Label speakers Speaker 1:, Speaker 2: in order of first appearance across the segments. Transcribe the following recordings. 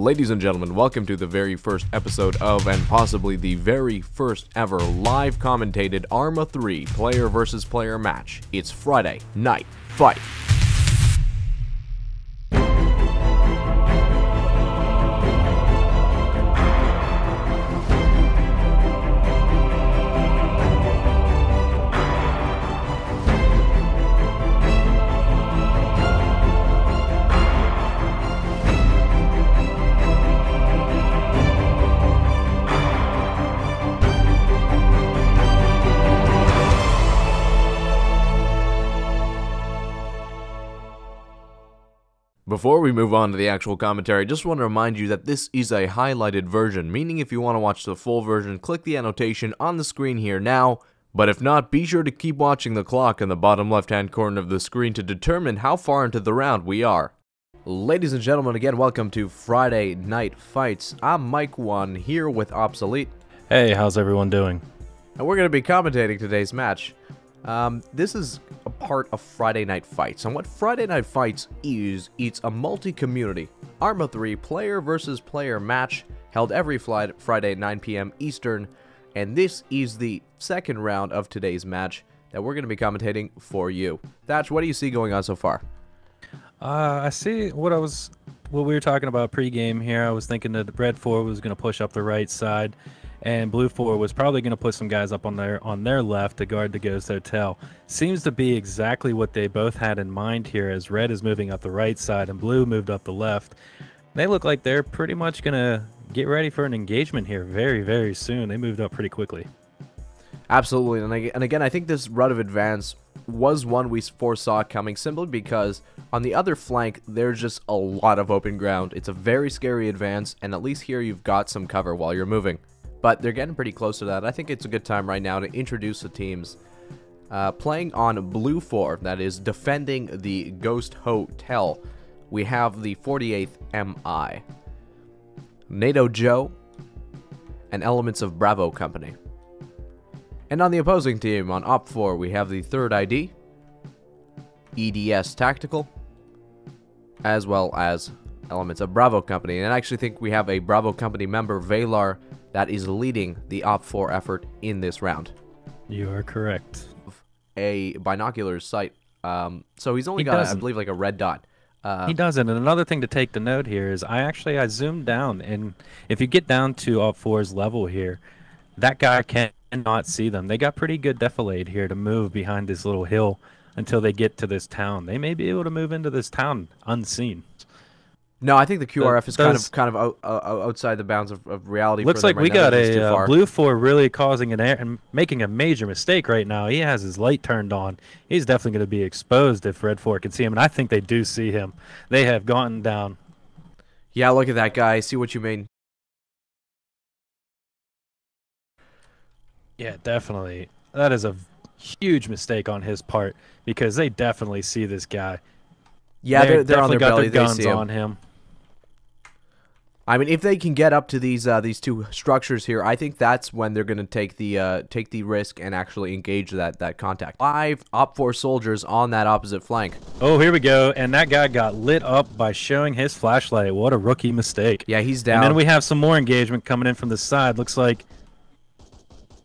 Speaker 1: Ladies and gentlemen, welcome to the very first episode of, and possibly the very first ever live commentated ARMA 3 player versus player match. It's Friday Night Fight. Before we move on to the actual commentary, I just want to remind you that this is a highlighted version, meaning if you want to watch the full version, click the annotation on the screen here now, but if not, be sure to keep watching the clock in the bottom left-hand corner of the screen to determine how far into the round we are. Ladies and gentlemen, again, welcome to Friday Night Fights. I'm MicOne here with Obsolete.
Speaker 2: Hey, how's everyone doing?
Speaker 1: And we're going to be commentating today's match. This is a part of Friday Night Fights, and what Friday Night Fights is, it's a multi-community ARMA 3 player versus player match held every Friday at 9 p.m. Eastern, and this is the second round of today's match that we're going to be commentating for you. Thatch, what do you see going on so far?
Speaker 2: I see what we were talking about pregame here. I was thinking that Red 4 was going to push up the right side, and Blue 4 was probably going to put some guys up on their left to guard the Ghost Hotel. Seems to be exactly what they both had in mind here, as Red is moving up the right side and Blue moved up the left. They look like they're pretty much going to get ready for an engagement here very, very soon. They moved up pretty quickly.
Speaker 1: Absolutely, and again, I think this route of advance was one we foresaw coming simply because on the other flank, there's just a lot of open ground. It's a very scary advance, and at least here you've got some cover while you're moving. But they're getting pretty close to that. I think it's a good time right now to introduce the teams. Playing on BLUFOR, that is defending the Ghost Hotel, we have the 48th MI, NATO Joe, and elements of Bravo Company. And on the opposing team, on OPFOR, we have the 3rd ID, EDS Tactical, as well as elements of Bravo Company. And I actually think we have a Bravo Company member, Valar, that is leading the OPFOR effort in this round.
Speaker 2: You are correct.
Speaker 1: A binocular sight. So he's only got, I believe, like a red dot.
Speaker 2: He doesn't. And another thing to take the note here is I zoomed down, and if you get down to OPFOR's level here, that guy cannot see them. They got pretty good defilade here to move behind this little hill until they get to this town. They may be able to move into this town unseen.
Speaker 1: No, I think the QRF is kind of outside the bounds of reality.
Speaker 2: Looks like we got a BLUFOR really causing and making a major mistake right now. He has his light turned on. He's definitely going to be exposed if Red 4 can see him, and I think they do see him. They have gone down.
Speaker 1: Yeah, look at that guy. I see what you mean.
Speaker 2: Yeah, definitely. That is a huge mistake on his part because they definitely see this guy.
Speaker 1: Yeah, they're on their belly.
Speaker 2: They guns on him.
Speaker 1: I mean, if they can get up to these two structures here, I think that's when they're going to take the risk and actually engage that contact. 5 OPFOR soldiers on that opposite flank.
Speaker 2: Oh, here we go, and that guy got lit up by showing his flashlight. What a rookie mistake.
Speaker 1: Yeah, he's down.
Speaker 2: And then we have some more engagement coming in from the side. Looks like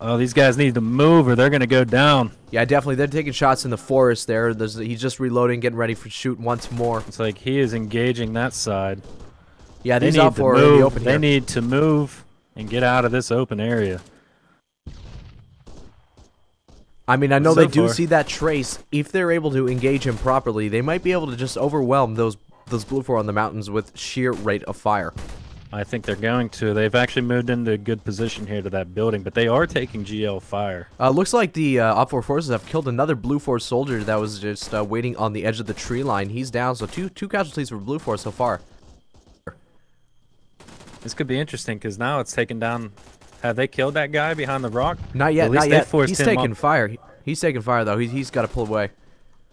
Speaker 2: these guys need to move or they're going to go down.
Speaker 1: Yeah, definitely. They're taking shots in the forest there. He's just reloading, getting ready for shoot once more.
Speaker 2: It's like he is engaging that side.
Speaker 1: Yeah, these OPFOR are in the open here.
Speaker 2: They need to move and get out of this open area.
Speaker 1: I mean, I know they do see that trace. If they're able to engage him properly, they might be able to just overwhelm those BLUFOR on the mountains with sheer rate of fire.
Speaker 2: I think they're going to. They've actually moved into a good position here to that building, but they are taking GL fire.
Speaker 1: Looks like the OPFOR forces have killed another BLUFOR soldier that was just waiting on the edge of the tree line. He's down, so two casualties for BLUFOR so far.
Speaker 2: This could be interesting because now it's taken down. Have they killed that guy behind the rock?
Speaker 1: Not yet, not yet. He's taking fire. He's taking fire, though. He's got to pull away.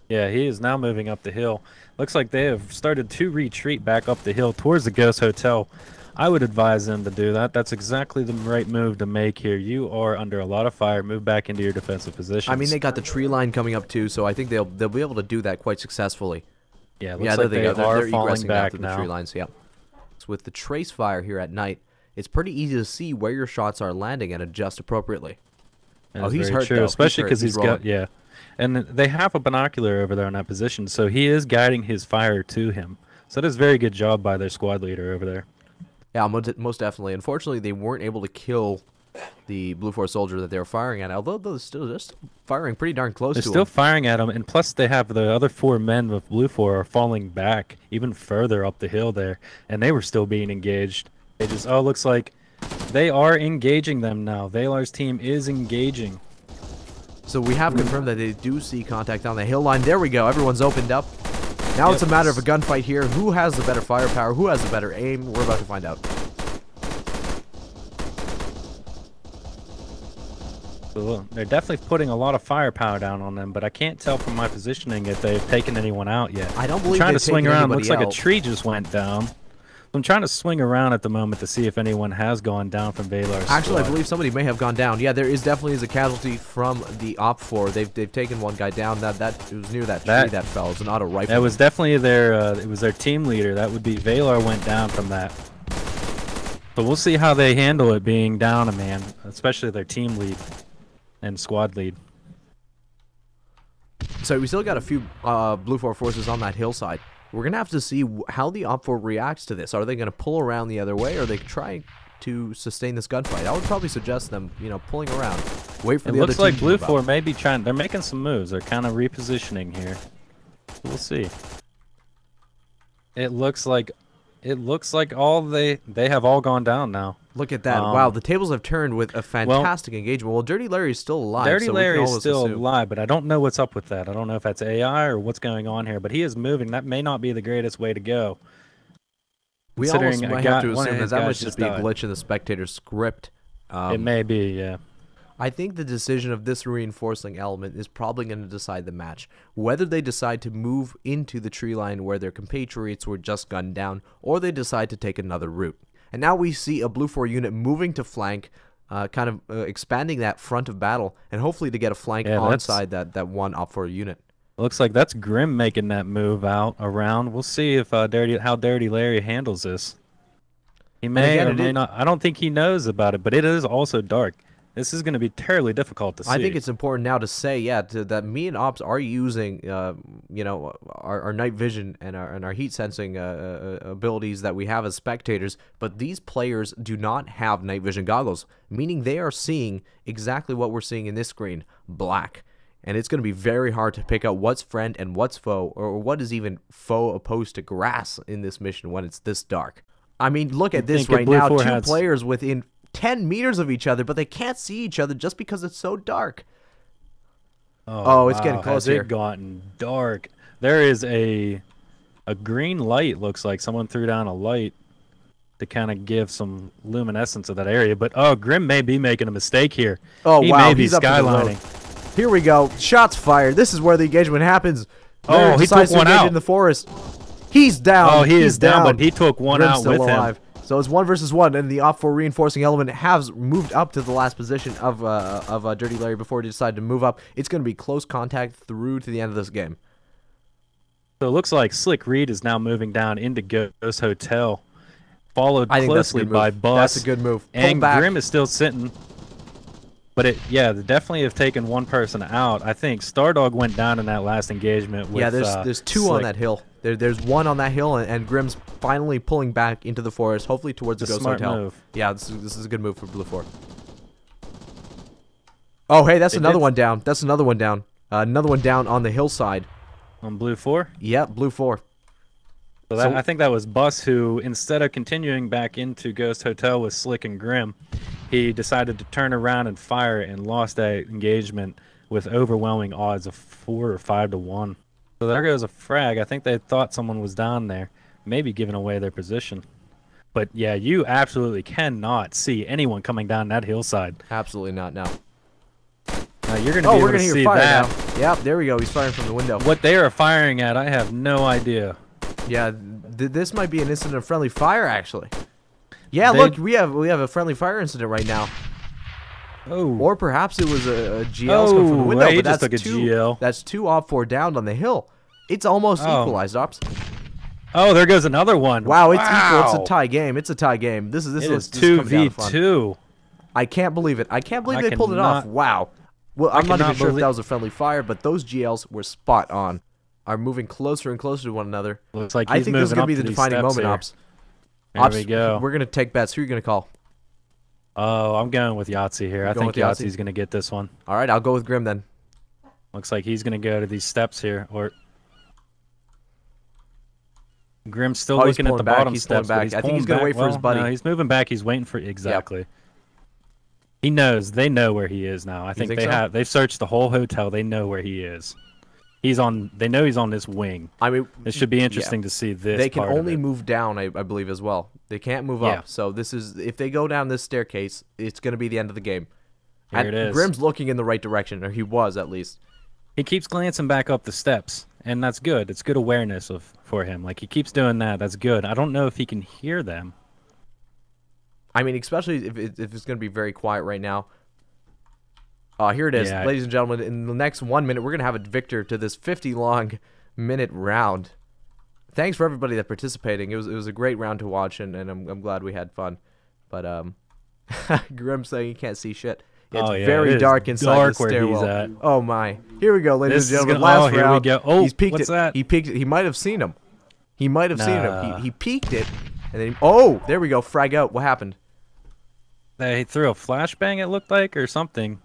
Speaker 2: Yeah, he is now moving up the hill. Looks like they have started to retreat back up the hill towards the Ghost Hotel. I would advise them to do that. That's exactly the right move to make here. You are under a lot of fire. Move back into your defensive positions.
Speaker 1: I mean, they got the tree line coming up, too, so I think they'll be able to do that quite successfully.
Speaker 2: Yeah, looks like they are falling back
Speaker 1: now. The tree lines, yeah. with the trace fire here at night, it's pretty easy to see where your shots are landing and adjust appropriately.
Speaker 2: Oh, he's hurt, though. Especially because he's got, yeah. And they have a binocular over there in that position, so he is guiding his fire to him. So that is a very good job by their squad leader over there.
Speaker 1: Yeah, most definitely. Unfortunately, they weren't able to kill the BLUFOR soldier that they were firing at, although they're still firing pretty darn close to him.
Speaker 2: They're still firing at him, and plus they have the other 4 men with BLUFOR are falling back even further up the hill there, and they were still being engaged. They just, oh, looks like they are engaging them now. Valar's team is engaging.
Speaker 1: So we have confirmed that they do see contact on the hill line. There we go. Everyone's opened up. Now it's a matter of a gunfight here. Who has the better firepower? Who has the better aim? We're about to find out.
Speaker 2: So they're definitely putting a lot of firepower down on them, but I can't tell from my positioning if they've taken anyone out yet.
Speaker 1: I don't believe
Speaker 2: I'm trying to swing around. Looks like
Speaker 1: out.
Speaker 2: a tree just went down. I'm trying to swing around at the moment to see if anyone has gone down from Valar's
Speaker 1: Actually,
Speaker 2: squad.
Speaker 1: I believe somebody may have gone down. Yeah, there is definitely a casualty from the OPFOR. They've taken one guy down. That it was near that tree that fell. It's an auto rifle.
Speaker 2: That was definitely their it was their team leader. That would be Valar went down from that. But we'll see how they handle it being down a man, especially their team lead and squad lead.
Speaker 1: So we still got a few BLUFOR forces on that hillside. We're going to have to see how the OPFOR reacts to this. Are they going to pull around the other way, or are they trying to sustain this gunfight? I would probably suggest them, pulling around. Wait for the other team to move out.
Speaker 2: It looks like BLUFOR may be trying. They're making some moves. They're kind of repositioning here. We'll see. It looks like all they have all gone down now.
Speaker 1: Look at that. Wow, the tables have turned with a fantastic engagement. Well, Dirty Larry is still alive.
Speaker 2: Dirty Larry is still alive, but I don't know what's up with that. I don't know if that's AI or what's going on here, but he is moving. That may not be the greatest way to go.
Speaker 1: We almost might have to assume that must just be a glitch in the spectator's script.
Speaker 2: It may be, yeah.
Speaker 1: I think the decision of this reinforcing element is probably going to decide the match. Whether they decide to move into the tree line where their compatriots were just gunned down, or they decide to take another route. And now we see a BLUFOR unit moving to flank, kind of expanding that front of battle, and hopefully to get a flank onside that one OPFOR unit.
Speaker 2: Looks like that's Grim making that move around. We'll see if how Dirty Larry handles this. He may or may not. I don't think he knows about it, but it is also dark. This is going to be terribly difficult to see.
Speaker 1: I think it's important now to say, that me and Ops are using, our night vision and our heat sensing abilities that we have as spectators, but these players do not have night vision goggles, meaning they are seeing exactly what we're seeing in this screen, black. And it's going to be very hard to pick out what's friend and what's foe, or what is even foe opposed to grass in this mission when it's this dark. I mean, look at this right now, two players within 10 meters of each other, but they can't see each other just because it's so dark. Oh, it's getting close here.
Speaker 2: Has it gotten dark? There is a green light, looks like. Someone threw down a light to kind of give some luminescence of that area. But, Grim may be making a mistake here.
Speaker 1: Oh,
Speaker 2: he
Speaker 1: wow,
Speaker 2: may be skylining.
Speaker 1: Here we go. Shots fired. This is where the engagement happens.
Speaker 2: Oh, he took one out.
Speaker 1: In the forest. He's down.
Speaker 2: Oh, he is down, but he took one out with him.
Speaker 1: So it's 1 versus 1, and the OPFOR reinforcing element has moved up to the last position of Dirty Larry before he decided to move up. It's going to be close contact through to the end of this game.
Speaker 2: So it looks like Slick Reed is now moving down into Ghost Hotel, followed closely by Bus.
Speaker 1: That's a good move.
Speaker 2: And Grim is still sitting. But they definitely have taken one person out. I think Stardog went down in that last engagement. With,
Speaker 1: there's two
Speaker 2: Slick.
Speaker 1: on that hill. There's one on that hill, and Grim's finally pulling back into the forest, hopefully towards the Ghost Hotel.
Speaker 2: Move.
Speaker 1: Yeah, this is a good move for BLUFOR. Oh, hey, that's another one down. That's another one down. Another one down on the hillside.
Speaker 2: On BLUFOR?
Speaker 1: Yep, BLUFOR.
Speaker 2: So I think that was Bus who, instead of continuing back into Ghost Hotel with Slick and Grim, he decided to turn around and fire and lost that engagement with overwhelming odds of 4 or 5 to 1. So there goes a frag. I think they thought someone was down there, maybe giving away their position. But yeah, you absolutely cannot see anyone coming down that hillside.
Speaker 1: Absolutely not, no.
Speaker 2: Now you're going to be able to see that.
Speaker 1: Now. Yep, there we go. He's firing from the window.
Speaker 2: What they are firing at, I have no idea.
Speaker 1: Yeah, this might be an incident of friendly fire, actually. Yeah, look, we have a friendly fire incident right now.
Speaker 2: Oh.
Speaker 1: Or perhaps it was a GL from the window, but
Speaker 2: that's two.
Speaker 1: That's 2 OPFOR down on the hill. It's almost equalized, Ops.
Speaker 2: Oh, there goes another one.
Speaker 1: Wow, it's equal. It's a tie game. It's a tie game. This is
Speaker 2: 2v2.
Speaker 1: I can't believe it. I can't believe they pulled it off. Wow. Well, I'm not even sure if that was a friendly fire, but those GLs were spot on. Are moving closer and closer to one another.
Speaker 2: Looks like
Speaker 1: I think this is going to be the defining moment, Ops.
Speaker 2: There we go.
Speaker 1: We're going to take bets. Who are you going to call?
Speaker 2: Oh, I'm going with Yahtzee here. I think Yahtzee's going to get this one.
Speaker 1: All right, I'll go with Grim then.
Speaker 2: Looks like he's going to go to these steps here. Or Grim's still looking at the bottom steps.
Speaker 1: I think he's going to wait for his buddy.
Speaker 2: No, he's moving back. He's waiting for exactly. Yep. He knows. They know where he is now. I think they have. They've searched the whole hotel. They know where he is. He's on. They know he's on this wing. I mean, it should be interesting to see this.
Speaker 1: They can only move down, I believe, as well. They can't move up. So this is if they go down this staircase, it's going to be the end of the game.
Speaker 2: Here it is.
Speaker 1: Grim's looking in the right direction, or he was at least.
Speaker 2: He keeps glancing back up the steps, and that's good. It's good awareness for him. Like he keeps doing that. That's good. I don't know if he can hear them.
Speaker 1: I mean, especially if it's going to be very quiet right now. Here it is, ladies and gentlemen. In the next 1 minute, we're going to have a victor to this 50-long-minute round. Thanks for everybody that participating. It was a great round to watch, and I'm glad we had fun. But Grim saying he can't see shit. It's very dark inside the stairwell. Oh my! Here we go, ladies and gentlemen. Last round.
Speaker 2: Here we go. Oh,
Speaker 1: he's peeked
Speaker 2: what's that?
Speaker 1: He peeked it. He might have seen him. He might have seen him. He peeked it, and then oh, there we go. Frag out. What happened?
Speaker 2: He threw a flashbang. It looked like or something.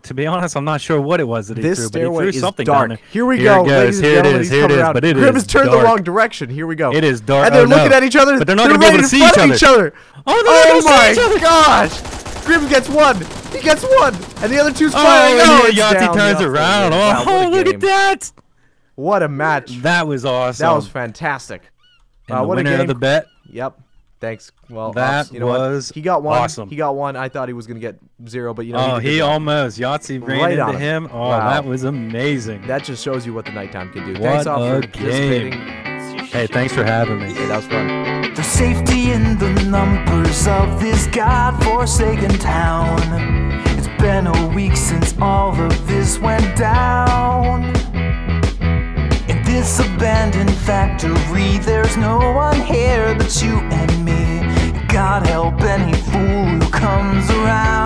Speaker 2: To be honest, I'm not sure what it was that he threw.
Speaker 1: This stairway
Speaker 2: but he threw something
Speaker 1: is dark.
Speaker 2: Down there.
Speaker 1: Here we go.
Speaker 2: Here it is. Here it is. But it
Speaker 1: Grim has turned the wrong direction. Here we go.
Speaker 2: It is dark.
Speaker 1: And they're looking at each other.
Speaker 2: But they're not going to be able to see each other.
Speaker 1: Oh my gosh! Grim gets one. He gets one, and the other two's firing.
Speaker 2: Oh, Yahtzee turns around. Oh, look at that!
Speaker 1: What a match!
Speaker 2: That was awesome.
Speaker 1: That was fantastic.
Speaker 2: And the winner of the bet.
Speaker 1: Yep. Thanks. Well,
Speaker 2: that was
Speaker 1: he got one.
Speaker 2: Awesome.
Speaker 1: He got one. I thought he was gonna get 0, but you know.
Speaker 2: Oh, he almost. Yahtzee ran into him. Oh, that was amazing.
Speaker 1: That just shows you what the nighttime can do.
Speaker 2: What
Speaker 1: thanks all for
Speaker 2: participating. Hey, thanks for having me.
Speaker 1: Hey, that was fun.
Speaker 3: There's safety in the numbers of this godforsaken town. It's been a week since all of this went down. In this abandoned factory, there's no one here but you and me. God help any fool who comes around.